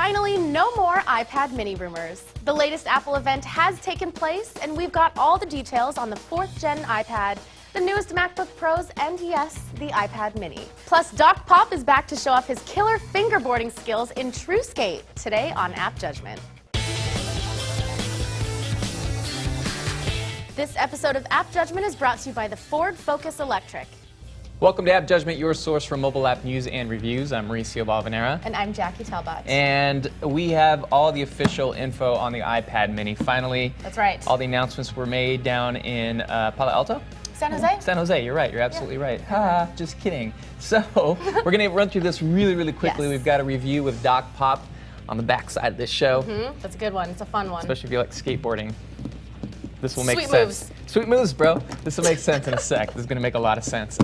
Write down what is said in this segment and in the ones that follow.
Finally, no more iPad mini rumors. The latest Apple event has taken place, and we've got all the details on the 4th gen iPad, the newest MacBook Pros, and yes, the iPad mini. Plus, Doc Pop is back to show off his killer fingerboarding skills in TrueSkate today on AppJudgment. This episode of AppJudgment is brought to you by the Ford Focus Electric. Welcome to AppJudgment, your source for mobile app news and reviews. I'm Mauricio Balvanera. And I'm Jackie Talbot. And we have all the official info on the iPad mini. Finally, that's right. All the announcements were made down in Palo Alto? San Jose? San Jose, you're right. You're absolutely right. Ha, just kidding. So, we're going to run through this really quickly. Yes. We've got a review with Doc Pop on the back side of this show. That's a good one. It's a fun one. Especially if you like skateboarding. This will make Sweet sense. moves. Sweet moves, bro. This will make sense in a sec. This is going to make a lot of sense.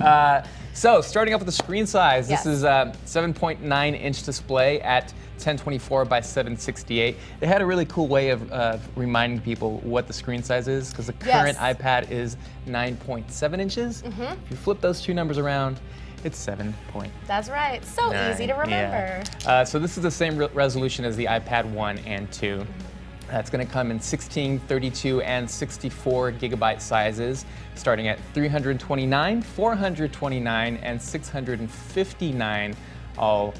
So, starting off with the screen size, this is a 7.9-inch display at 1024 by 768. They had a really cool way of reminding people what the screen size is, because the current iPad is 9.7 inches. If you flip those two numbers around, it's 7. That's right. So easy to remember. Yeah. So this is the same resolution as the iPad 1 and 2. It's going to come in 16, 32, and 64 gigabyte sizes, starting at 329, 429, and 659, all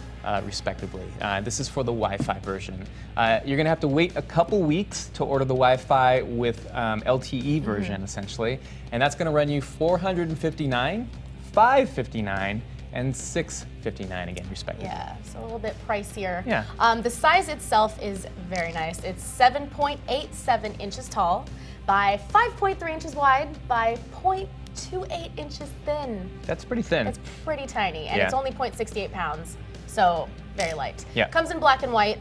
respectively. This is for the Wi-Fi version. You're going to have to wait a couple weeks to order the Wi-Fi with LTE version, essentially, and that's going to run you 459, 559, and 659 again, respectively. Yeah, so a little bit pricier. Yeah. The size itself is very nice. It's 7.87 inches tall by 5.3 inches wide by 0.28 inches thin. That's pretty thin. It's pretty tiny, and it's only 0.68 pounds, so very light. Yeah. Comes in black and white.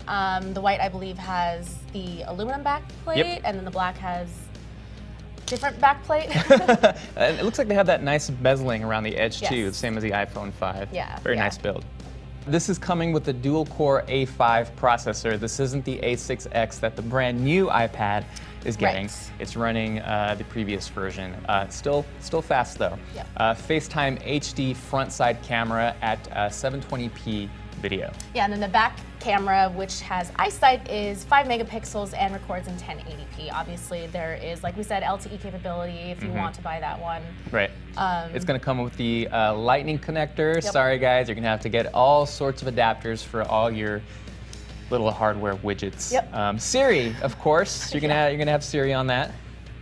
The white, I believe, has the aluminum backplate, and then the black has different backplate. And it looks like they have that nice bezeling around the edge too, the same as the iPhone 5. Yeah. Very nice build. This is coming with the dual-core A5 processor. This isn't the A6X that the brand new iPad is getting. Right. It's running the previous version. Still fast though. Yep. FaceTime HD front side camera at 720p video. Yeah, and then the back camera, which has eyesight, is 5 megapixels and records in 1080p. Obviously, there is, like we said, LTE capability if you want to buy that one. Right. It's going to come with the Lightning connector. Sorry, guys, you're going to have to get all sorts of adapters for all your little hardware widgets. Yep. Siri, of course. You're gonna have Siri on that.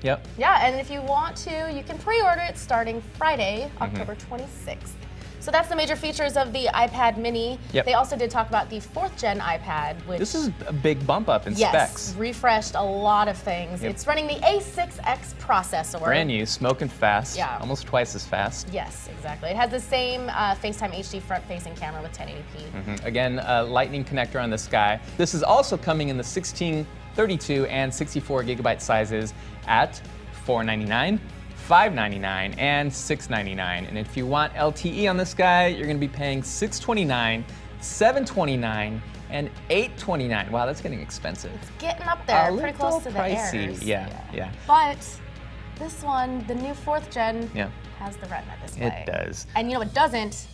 Yep. Yeah, and if you want to, you can pre-order it starting Friday, October 26th. So that's the major features of the iPad mini. Yep. They also did talk about the 4th gen iPad, which this is a big bump up in specs. Refreshed a lot of things. It's running the A6X processor. Brand new, smoking fast. Yeah. Almost twice as fast. Yes, exactly. It has the same FaceTime HD front-facing camera with 1080p. Again, Lightning connector on this guy. This is also coming in the 16, 32, and 64 gigabyte sizes at $499. $599 and $699, and if you want LTE on this guy, you're going to be paying $629, $729, and $829. Wow, that's getting expensive. It's getting up there, pretty close to the pricey. Airs. Yeah. But this one, the new 4th gen, has the Retina display. It does. And you know what doesn't?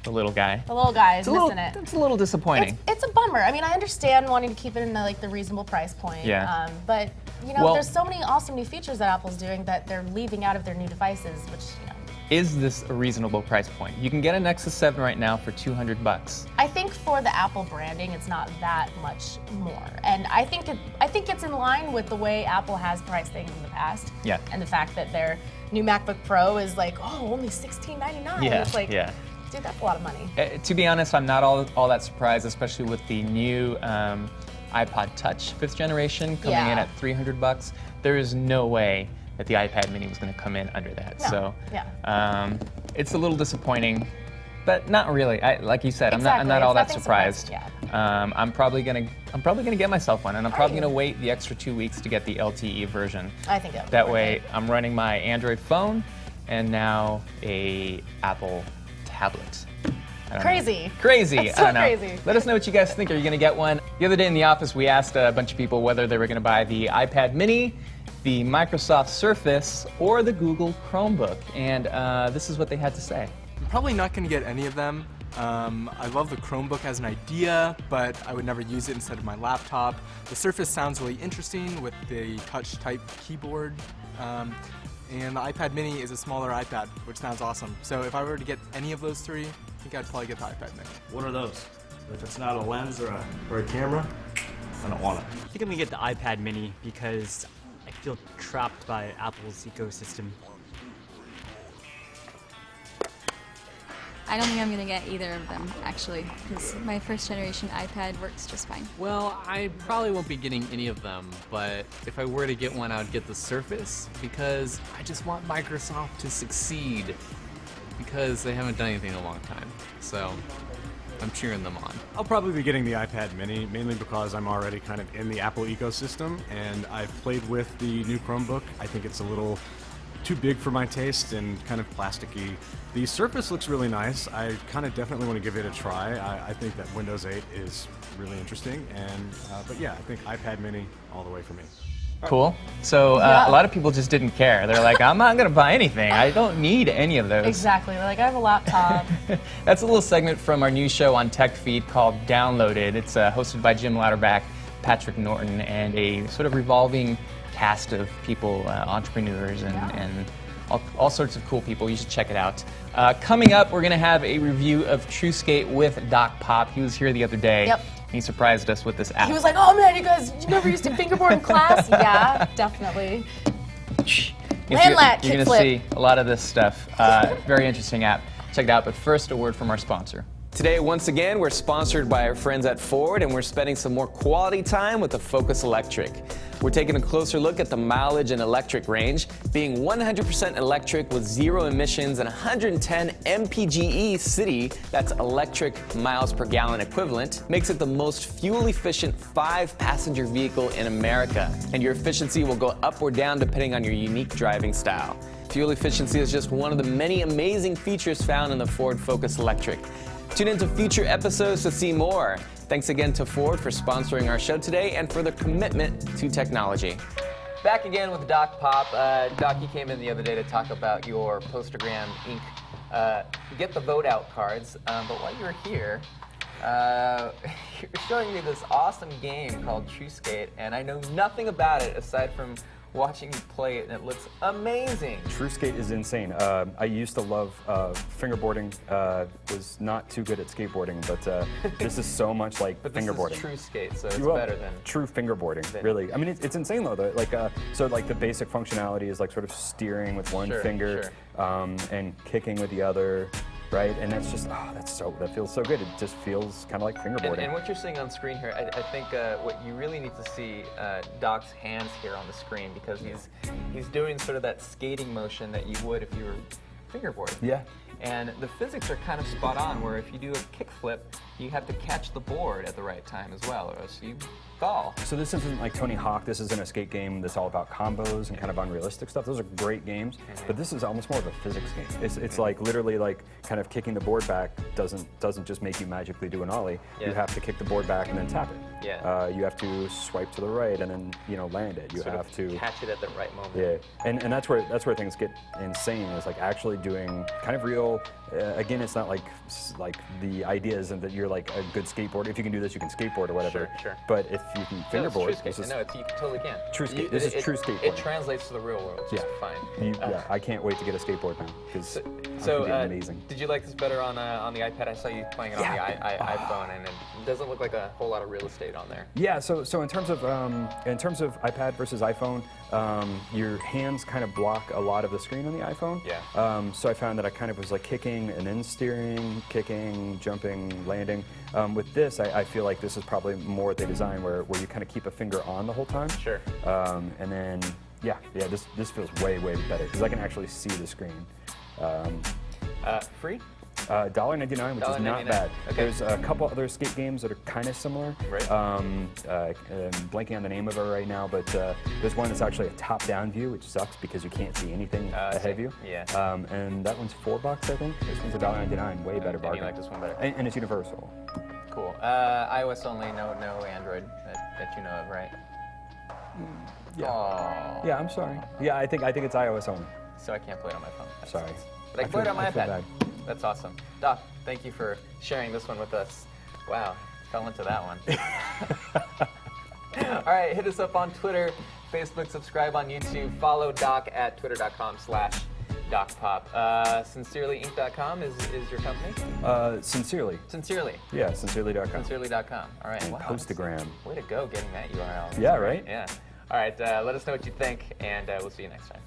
The little guy. The little guy is missing it. It's a little disappointing. It's a bummer. I mean, I understand wanting to keep it in the reasonable price point. Yeah. But you know, there's so many awesome new features that Apple's doing that they're leaving out of their new devices, which, you know. Is this a reasonable price point? You can get a Nexus 7 right now for $200. I think for the Apple branding, it's not that much more, and I think it's in line with the way Apple has priced things in the past. Yeah. And the fact that their new MacBook Pro is like, oh, only $1699. Yeah. It's like, dude, that's a lot of money. To be honest, I'm not all that surprised, especially with the new iPod Touch 5th generation coming in at $300. There is no way that the iPad mini was going to come in under that. No. So it's a little disappointing, but not really. Like you said, I'm not all that surprised. I'm probably gonna get myself one, and I'm probably gonna wait the extra 2 weeks to get the LTE version. I think that way I'm running my Android phone and now a Apple tablet. Crazy. Crazy. That's so I don't know. crazy. Let us know what you guys think. Are you going to get one? The other day in the office, we asked a bunch of people whether they were going to buy the iPad mini, the Microsoft Surface, or the Google Chromebook. And this is what they had to say. I'm probably not going to get any of them. I love the Chromebook as an idea, but I would never use it instead of my laptop. The Surface sounds really interesting with the touch-type keyboard. And the iPad mini is a smaller iPad, which sounds awesome. So if I were to get any of those three, I think I'd probably get the iPad mini. What are those? If it's not a lens or a camera, I don't want it. I think I'm gonna get the iPad mini because I feel trapped by Apple's ecosystem. I don't think I'm going to get either of them, actually, because my first generation iPad works just fine. Well, I probably won't be getting any of them, but if I were to get one, I would get the Surface because I just want Microsoft to succeed because they haven't done anything in a long time. So I'm cheering them on. I'll probably be getting the iPad mini, mainly because I'm already kind of in the Apple ecosystem, and I've played with the new Chromebook. I think it's a little too big for my taste and kind of plasticky. The Surface looks really nice. I kind of definitely want to give it a try. I think that Windows 8 is really interesting, and but yeah, I think iPad mini all the way for me. Cool. So a lot of people just didn't care. They're like, I'm not going to buy anything. I don't need any of those. Exactly. Like, I have a laptop. That's a little segment from our new show on Tech Feed called Downloaded. It's hosted by Jim Louderback, Patrick Norton, and a sort of revolving cast of people, entrepreneurs, and all sorts of cool people. You should check it out. Coming up, we're going to have a review of TrueSkate with Doc Pop. He was here the other day. Yep. He surprised us with this app. He was like, oh man, you never used a fingerboard in class? Yeah, definitely. Land lat, You're going to see a lot of this stuff. Very interesting app. Check it out. But first, a word from our sponsor. Today, once again, we're sponsored by our friends at Ford, and we're spending some more quality time with the Focus Electric. We're taking a closer look at the mileage and electric range. Being 100% electric with 0 emissions and 110 mpge city, that's electric miles per gallon equivalent, makes it the most fuel-efficient 5-passenger vehicle in America. And your efficiency will go up or down depending on your unique driving style. Fuel efficiency is just one of the many amazing features found in the Ford Focus Electric. Tune into future episodes to see more. Thanks again to Ford for sponsoring our show today and for their commitment to technology. Back again with Doc Pop. Doc, you came in the other day to talk about your Postergram Inc. Get the vote out cards. But while you were here, you're showing me this awesome game called TrueSkate, and I know nothing about it aside from watching you play it, and it looks amazing. TrueSkate is insane. I used to love fingerboarding. Was not too good at skateboarding, but this is so much like fingerboarding. This is TrueSkate, so it's better than true fingerboarding. Really, I mean, it's insane though. Like, so like the basic functionality is like sort of steering with one finger and kicking with the other. Right, and that's just, that feels so good. It just feels kind of like fingerboarding. And what you're seeing on screen here, I think what you really need to see Doc's hands here on the screen, because he's doing sort of that skating motion that you would if you were fingerboarding. Yeah. And the physics are kind of spot on, where if you do a kickflip, you have to catch the board at the right time as well, or else you fall. So this isn't like Tony Hawk. This isn't a skate game that's all about combos and kind of unrealistic stuff. Those are great games, but this is almost more of a physics game. It's like literally like kind of kicking the board back doesn't just make you magically do an ollie. Yeah. You have to kick the board back and then tap it. Yeah. You have to swipe to the right and then land it. You have to catch it at the right moment. Yeah, and that's where things get insane. Is like actually doing kind of real. Again, it's not like the idea isn't that you're like a good skateboarder. If you can do this, you can skateboard or whatever. Sure. But if you can fingerboard, you totally can. This is true skateboarding. It translates to the real world just fine. I can't wait to get a skateboard now because amazing. Did you like this better on the iPad? I saw you playing it on the iPhone, and it doesn't look like a whole lot of real estate on there. Yeah. So in terms of iPad versus iPhone, your hands kind of block a lot of the screen on the iPhone. Yeah. So I found that I kind of was like kicking and then steering, kicking, jumping, landing. With this, I feel like this is probably more what they design, where you kind of keep a finger on the whole time. Sure. And then this feels way better because I can actually see the screen. Free? $1.99, which is not bad. Okay. There's a couple other skate games that are kind of similar. Right. I'm blanking on the name of it right now, but there's one that's actually a top-down view, which sucks because you can't see anything ahead of you. Yeah. And that one's $4, I think. This one's $1.99, way better bargain. And you like this one better? And it's universal. Cool. iOS only, no Android that you know of, right? Yeah. Aww. Yeah, I'm sorry. Yeah, I think it's iOS only. So I can't play it on my phone. Sorry. But I can play it on my iPad. Bad. That's awesome. Doc, thank you for sharing this one with us. Wow, fell into that one. All right, hit us up on Twitter, Facebook, subscribe on YouTube, follow Doc at twitter.com/DocPop. SincerelyInc.com is your company? Sincerely. Sincerely. Yeah, sincerely.com. Sincerely.com. All right. And wow. Postagram. Way to go getting that URL. Yeah, right? Yeah. All right, let us know what you think, and we'll see you next time.